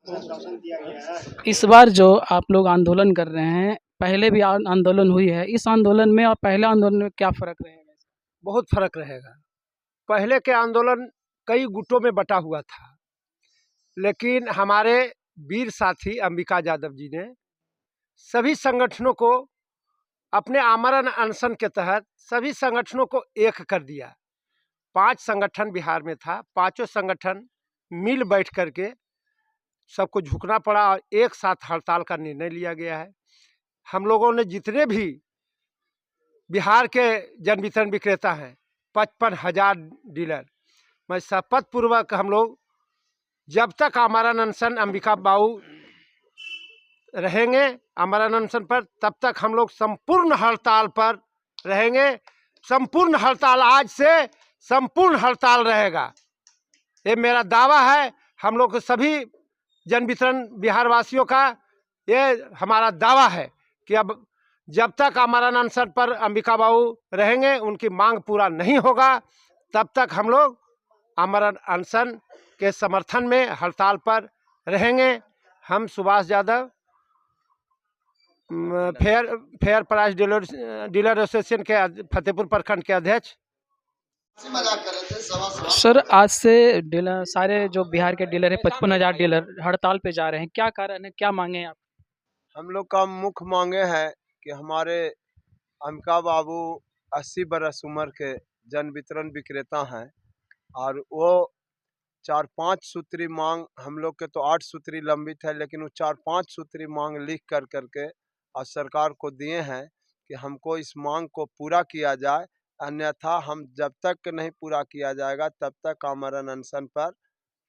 इस बार जो आप लोग आंदोलन कर रहे हैं, पहले भी आंदोलन हुई है, इस आंदोलन में और पहले आंदोलन में क्या फ़र्क रहेगा? बहुत फर्क रहेगा। पहले के आंदोलन कई गुटों में बटा हुआ था, लेकिन हमारे वीर साथी अंबिका यादव जी ने सभी संगठनों को अपने आमरण अनशन के तहत सभी संगठनों को एक कर दिया। 5 संगठन बिहार में था, पांचों संगठन मिल बैठ करके सबको झुकना पड़ा और एक साथ हड़ताल का निर्णय लिया गया है। हम लोगों ने जितने भी बिहार के जन वितरण विक्रेता हैं, 55,000 डीलर, मैं शपथ पूर्वक हम लोग जब तक आमरण अनशन अंबिका बाबू रहेंगे आमरण अनशन पर, तब तक हम लोग संपूर्ण हड़ताल पर रहेंगे। संपूर्ण हड़ताल, आज से संपूर्ण हड़ताल रहेगा, ये मेरा दावा है। हम लोग सभी जन वितरण बिहार वासियों का ये हमारा दावा है कि अब जब तक आमरण अनशन पर अंबिका बाबू रहेंगे, उनकी मांग पूरा नहीं होगा, तब तक हम लोग आमरण अनशन के समर्थन में हड़ताल पर रहेंगे। हम Subhash Yadav fair price dealer association के फतेहपुर प्रखंड के अध्यक्ष। सर, आज से डीलर सारे जो बिहार के डीलर हैं, 55,000 डीलर हड़ताल पे जा रहे हैं, क्या कारण है, क्या मांगे हैं आप? हम लोग का मुख्य मांगे है कि हमारे अंबिका बाबू 80 बरस उम्र के जन वितरण विक्रेता हैं और वो 4-5 सूत्री मांग, हम लोग के तो 8 सूत्री लंबित है, लेकिन वो 4-5 सूत्री मांग लिख कर करके और सरकार को दिए हैं कि हमको इस मांग को पूरा किया जाए, अन्यथा हम जब तक नहीं पूरा किया जाएगा तब तक आमरण अनशन पर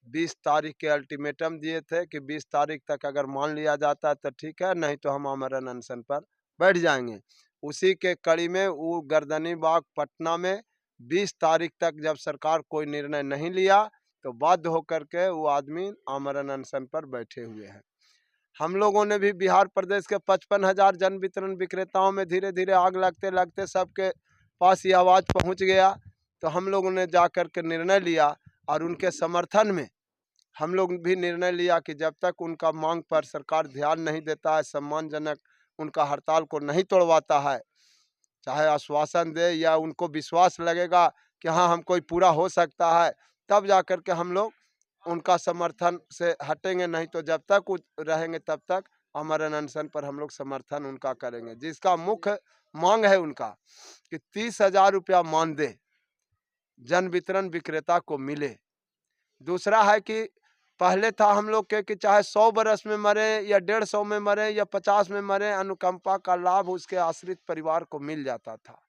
20 तारीख के अल्टीमेटम दिए थे कि 20 तारीख तक अगर मान लिया जाता है तो ठीक है, नहीं तो हम आमरण अनशन पर बैठ जाएंगे। उसी के कड़ी में वो गर्दनी बाग पटना में 20 तारीख तक जब सरकार कोई निर्णय नहीं लिया तो बाध्य होकर के वो आदमी आमरण अनशन पर बैठे हुए हैं। हम लोगों ने भी बिहार प्रदेश के 55,000 जन वितरण विक्रेताओं में धीरे धीरे आग लगते लगते सबके पास ये आवाज़ पहुंच गया, तो हम लोगों ने जा कर के निर्णय लिया और उनके समर्थन में हम लोग भी निर्णय लिया कि जब तक उनका मांग पर सरकार ध्यान नहीं देता है, सम्मानजनक उनका हड़ताल को नहीं तोड़वाता है, चाहे आश्वासन दे या उनको विश्वास लगेगा कि हाँ हमको पूरा हो सकता है, तब जा कर के हम लोग उनका समर्थन से हटेंगे, नहीं तो जब तक रहेंगे तब तक आमरण अनशन पर हम लोग समर्थन उनका करेंगे। जिसका मुख्य मांग है उनका कि 30,000 रुपया मानदेय जन वितरण विक्रेता को मिले। दूसरा है कि पहले था हम लोग के कि चाहे 100 बरस में मरे या 150 में मरे या 50 में मरे, अनुकंपा का लाभ उसके आश्रित परिवार को मिल जाता था।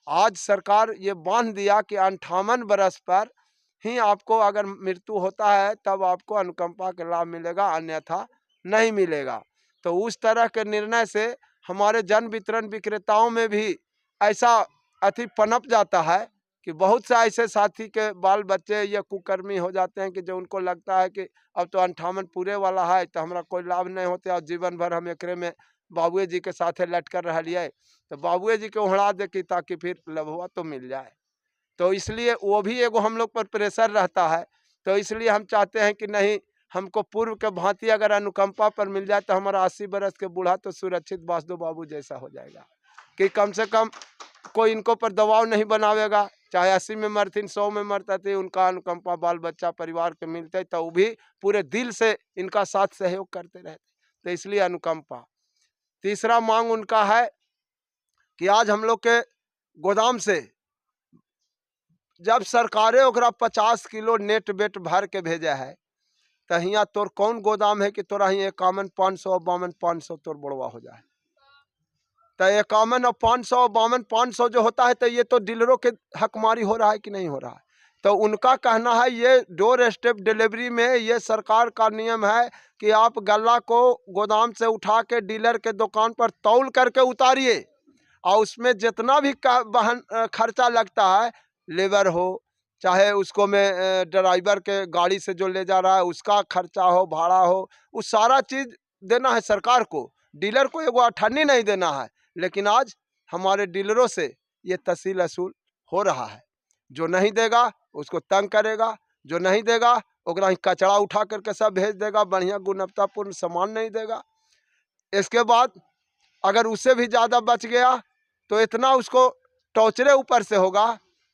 आज सरकार ये बांध दिया कि 58 बरस पर ही आपको अगर मृत्यु होता है तब आपको अनुकंपा का लाभ मिलेगा, अन्यथा नहीं मिलेगा। तो उस तरह के निर्णय से हमारे जन वितरण विक्रेताओं में भी ऐसा अति पनप जाता है कि बहुत से ऐसे साथी के बाल बच्चे या कुकर्मी हो जाते हैं कि जो उनको लगता है कि अब तो 58 पूरे वाला है तो हमारा कोई लाभ नहीं होता और जीवन भर हम एकरे में बाबुए जी के साथ लटकर रह लिए, तो बाबुए जी को उड़ा दे कि ताकि फिर लभुआ तो मिल जाए। तो इसलिए वो भी एगो हम लोग पर प्रेशर रहता है। तो इसलिए हम चाहते हैं कि नहीं, हमको पूर्व के भांति अगर अनुकंपा पर मिल जाए तो हमारा 80 बरस के बूढ़ा तो सुरक्षित वासुदेव बाबू जैसा हो जाएगा कि कम से कम कोई इनको पर दबाव नहीं बनावेगा। चाहे 80 में मरतीन, 100 में मरता थे, उनका अनुकंपा बाल बच्चा परिवार के मिलते तो वो भी पूरे दिल से इनका साथ सहयोग करते रहते, तो इसलिए अनुकंपा। तीसरा मांग उनका है कि आज हम लोग के गोदाम से जब सरकारे ओकरा 50 किलो नेट बेट भर के भेजा है, तो हियाँ तोर कौन गोदाम है कि तोरा ही 51 500 52 500 तोर बड़वा हो जाए। तो 51 और 500 52 500 जो होता है, तो ये तो डीलरों के हकमारी हो रहा है कि नहीं हो रहा है। तो उनका कहना है ये डोर स्टेप डिलीवरी में ये सरकार का नियम है कि आप गल्ला को गोदाम से उठा के डीलर के दुकान पर तौल करके उतारिए और उसमें जितना भी वाहन खर्चा लगता है, लेबर हो चाहे उसको में ड्राइवर के गाड़ी से जो ले जा रहा है उसका खर्चा हो, भाड़ा हो, वो सारा चीज़ देना है सरकार को। डीलर को एगो अठन्नी नहीं देना है। लेकिन आज हमारे डीलरों से ये तहसील असूल हो रहा है। जो नहीं देगा उसको तंग करेगा, जो नहीं देगा ओकरा ही कचरा उठा करके सब भेज देगा, बढ़िया गुणवत्तापूर्ण सामान नहीं देगा। इसके बाद अगर उससे भी ज़्यादा बच गया तो इतना उसको टॉर्चरे ऊपर से होगा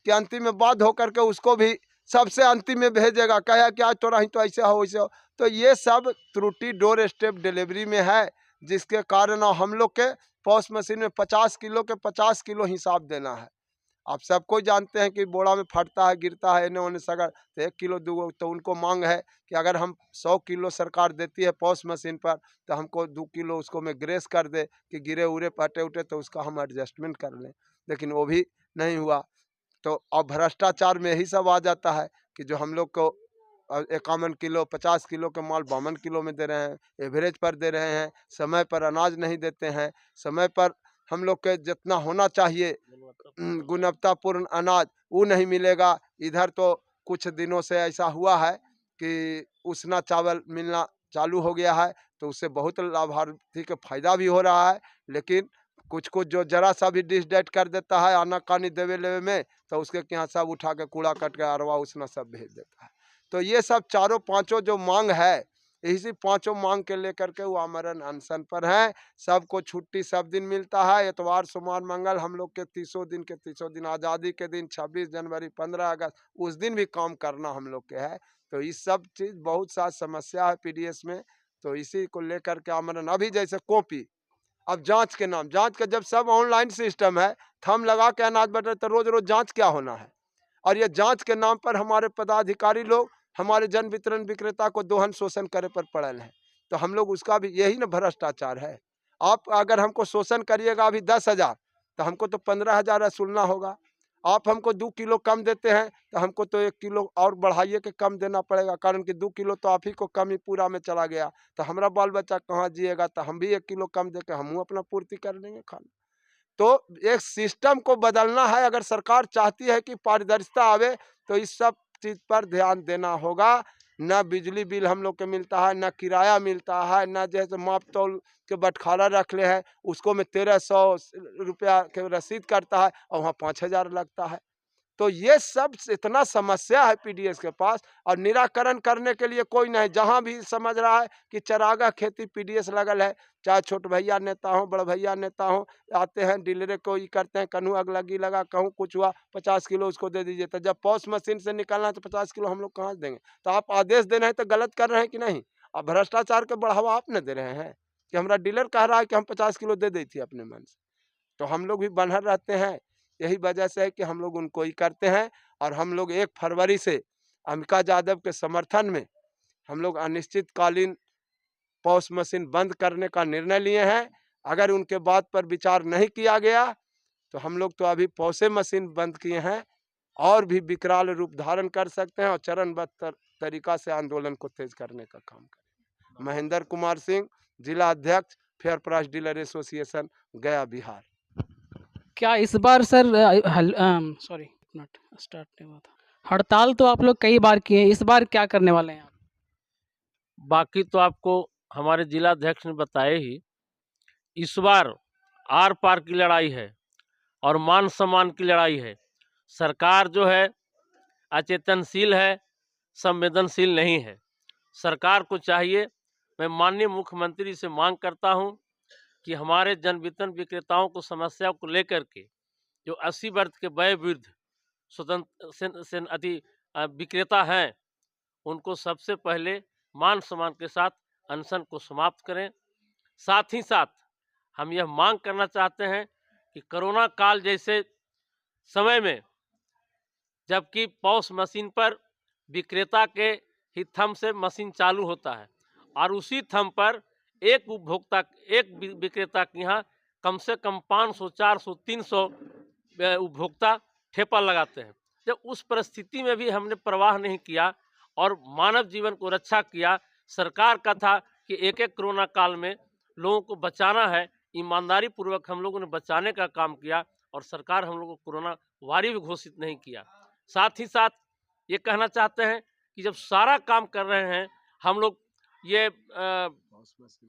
कि अंतिम में बाध्य होकर के उसको भी सबसे अंतिम में भेजेगा, कहे कि आज तो रही तो ऐसे हो वैसे हो। तो ये सब त्रुटि डोर स्टेप डिलीवरी में है, जिसके कारण हम लोग के पॉस मशीन में 50 किलो के 50 किलो हिसाब देना है। आप सबको जानते हैं कि बोड़ा में फटता है, गिरता है, इन्हें उन्हें सगर तो 1 किलो 2 तो उनको मांग है कि अगर हम 100 किलो सरकार देती है पॉस मशीन पर तो हमको 2 किलो उसको में ग्रेस कर दे कि गिरे उरे फटे उठे तो उसका हम एडजस्टमेंट कर लें, लेकिन वो भी नहीं हुआ। तो अब भ्रष्टाचार में यही सब आ जाता है कि जो हम लोग को 51 किलो 50 किलो के माल 52 किलो में दे रहे हैं, एवरेज पर दे रहे हैं, समय पर अनाज नहीं देते हैं, समय पर हम लोग के जितना होना चाहिए गुणवत्तापूर्ण अनाज वो नहीं मिलेगा। इधर तो कुछ दिनों से ऐसा हुआ है कि उसना चावल मिलना चालू हो गया है, तो उससे बहुत लाभार्थी को फायदा भी हो रहा है, लेकिन कुछ कुछ जो जरा सा भी डिश डेट कर देता है आनाकानी देवे लेवे में, तो उसके यहाँ सब उठा के कूड़ा कट के अरवा उसना सब भेज देता है। तो ये सब चारों पांचों जो मांग है, इसी पांचों मांग के लेकर के वो आमरण अनशन पर हैं। सबको छुट्टी सब दिन मिलता है, इतवार सोमवार मंगल हम लोग के 30 दिन के 30 दिन, आज़ादी के दिन 26 जनवरी 15 अगस्त उस दिन भी काम करना हम लोग के है। तो इस सब चीज़ बहुत सा समस्या है पीडीएस में, तो इसी को लेकर के आमरण। अभी जैसे कॉपी, अब जांच के नाम, जांच का जब सब ऑनलाइन सिस्टम है, थम लगा के अनाज बट रहे तो रोज रोज जांच क्या होना है। और ये जांच के नाम पर हमारे पदाधिकारी लोग हमारे जन वितरण विक्रेता को दोहन शोषण करे पर पड़ल है। तो हम लोग उसका भी यही ना भ्रष्टाचार है। आप अगर हमको शोषण करिएगा अभी 10,000 तो हमको तो 15,000 वसूलना होगा। आप हमको 2 किलो कम देते हैं तो हमको तो 1 किलो और बढ़ाइए के कम देना पड़ेगा, कारण कि 2 किलो तो आप ही को कम ही पूरा में चला गया, तो हमारा बाल बच्चा कहाँ जिएगा। तो हम भी 1 किलो कम दे के हम अपना पूर्ति कर लेंगे खाना। तो एक सिस्टम को बदलना है। अगर सरकार चाहती है कि पारदर्शिता आवे तो इस सब चीज पर ध्यान देना होगा। न बिजली बिल हम लोग को मिलता है, न किराया मिलता है, न जैसे माप तौल के बटखारा रख ले है उसको में 1300 रुपया के रसीद करता है और वहाँ 5,000 लगता है। तो ये सब इतना समस्या है पीडीएस के पास, और निराकरण करने के लिए कोई नहीं। जहाँ भी समझ रहा है कि चरागा खेती पीडीएस लगल है, चाहे छोट भैया नेता हो बड़ भैया नेता हो, आते हैं डीलरे को ये करते हैं, कन्हू अग लगी लगा, कहूँ कुछ हुआ 50 किलो उसको दे दीजिए। तो जब पॉस मशीन से निकलना है तो 50 किलो हम लोग कहाँ से देंगे। तो आप आदेश दे रहे हैं तो गलत कर रहे हैं कि नहीं। अब भ्रष्टाचार के बढ़ावा आप न दे रहे हैं कि हमारा डीलर कह रहा है कि हम 50 किलो दे दी थी अपने मन से, तो हम लोग भी बंधर रहते हैं। यही वजह से है कि हम लोग उनको ही करते हैं। और हम लोग 1 फरवरी से अम्बिका यादव के समर्थन में हम लोग अनिश्चितकालीन पॉस मशीन बंद करने का निर्णय लिए हैं। अगर उनके बात पर विचार नहीं किया गया तो हम लोग तो अभी पॉसे मशीन बंद किए हैं और भी विकराल रूप धारण कर सकते हैं और चरणबद्ध तरीका से आंदोलन को तेज करने का काम करें। महेंद्र कुमार सिंह, जिला अध्यक्ष, फेयर प्राइस डीलर एसोसिएशन, गया, बिहार। क्या इस बार सर सॉरी मिनट स्टार्ट नहीं हुआ था, हड़ताल तो आप लोग कई बार किए, इस बार क्या करने वाले हैं आप? बाकी तो आपको हमारे जिला अध्यक्ष ने बताया ही। इस बार आर पार की लड़ाई है और मान सम्मान की लड़ाई है। सरकार जो है अचेतनशील है, संवेदनशील नहीं है। सरकार को चाहिए, मैं माननीय मुख्यमंत्री से मांग करता हूं कि हमारे जन वितरण विक्रेताओं को समस्या को लेकर के जो 80 वर्ष के वय वृद्ध स्वतंत्र विक्रेता हैं उनको सबसे पहले मान सम्मान के साथ अनशन को समाप्त करें। साथ ही साथ हम यह मांग करना चाहते हैं कि कोरोना काल जैसे समय में, जबकि पॉस मशीन पर विक्रेता के ही थंब से मशीन चालू होता है और उसी थंब पर एक उपभोक्ता, एक विक्रेता के यहाँ कम से कम 500, 400, 300 उपभोक्ता ठेपा लगाते हैं। जब उस परिस्थिति में भी हमने परवाह नहीं किया और मानव जीवन को रक्षा किया। सरकार का था कि एक कोरोना काल में लोगों को बचाना है, ईमानदारी पूर्वक हम लोगों ने बचाने का काम किया और सरकार हम लोगों को कोरोना वारी भी घोषित नहीं किया। साथ ही साथ ये कहना चाहते हैं कि जब सारा काम कर रहे हैं हम लोग, ये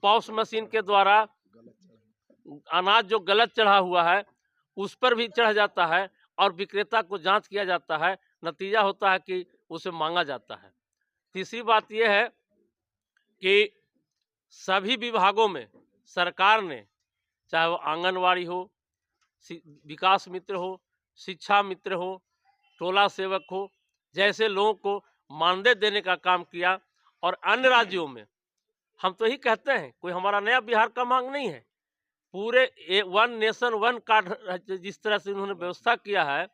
पॉस मशीन के द्वारा अनाज जो गलत चढ़ा हुआ है उस पर भी चढ़ जाता है और विक्रेता को जांच किया जाता है, नतीजा होता है कि उसे मांगा जाता है। तीसरी बात यह है कि सभी विभागों में सरकार ने, चाहे वो आंगनवाड़ी हो, विकास मित्र हो, शिक्षा मित्र हो, टोला सेवक हो, जैसे लोगों को मानदेय देने का काम किया। और अन्य राज्यों में हम तो यही कहते हैं, कोई हमारा नया बिहार का मांग नहीं है। पूरे वन नेशन वन कार्ड जिस तरह से उन्होंने व्यवस्था किया है,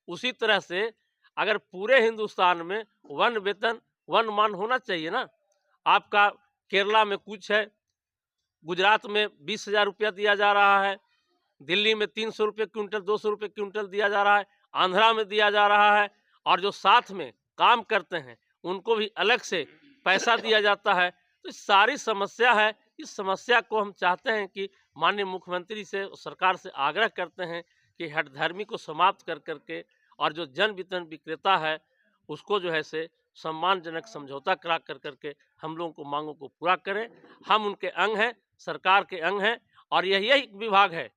उसी तरह से अगर पूरे हिंदुस्तान में वन वेतन वन मान होना चाहिए ना। आपका केरला में कुछ है, गुजरात में 20,000 रुपया दिया जा रहा है, दिल्ली में 300 रुपये क्विंटल, 200 रुपये क्विंटल दिया जा रहा है, आंध्रा में दिया जा रहा है, और जो साथ में काम करते हैं उनको भी अलग से पैसा दिया जाता है। तो सारी समस्या है, इस समस्या को हम चाहते हैं कि माननीय मुख्यमंत्री से, सरकार से आग्रह करते हैं कि हठधर्मी को समाप्त कर करके और जो जन वितरण विक्रेता है उसको जो है से सम्मानजनक समझौता करा कर करके हम लोगों को मांगों को पूरा करें। हम उनके अंग हैं, सरकार के अंग हैं, और यही विभाग है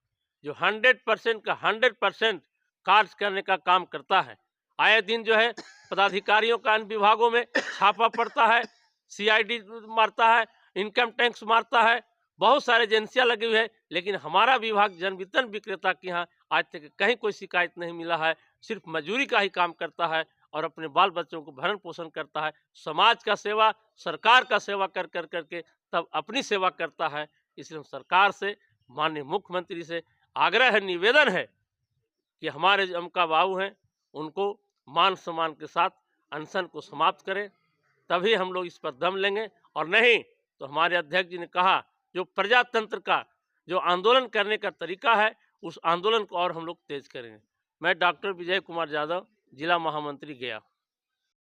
जो 100% का 100% कार्य करने का काम करता है। आए दिन जो है पदाधिकारियों का अन्य विभागों में छापा पड़ता है, CID मारता है, इनकम टैक्स मारता है, बहुत सारे एजेंसियां लगी हुई है, लेकिन हमारा विभाग जन वितरण विक्रेता के यहाँ आज तक कहीं कोई शिकायत नहीं मिला है। सिर्फ मजदूरी का ही काम करता है और अपने बाल बच्चों को भरण पोषण करता है। समाज का सेवा, सरकार का सेवा कर कर करके तब अपनी सेवा करता है। इसलिए सरकार से, माननीय मुख्यमंत्री से आग्रह है, निवेदन है कि हमारे जो अमका बाबू हैं उनको मान सम्मान के साथ अनशन को समाप्त करें, तभी हम लोग इस पर दम लेंगे। और नहीं तो हमारे अध्यक्ष जी ने कहा, जो प्रजातंत्र का जो आंदोलन करने का तरीका है, उस आंदोलन को और हम लोग तेज करेंगे। मैं डॉक्टर विजय कुमार यादव, जिला महामंत्री गया।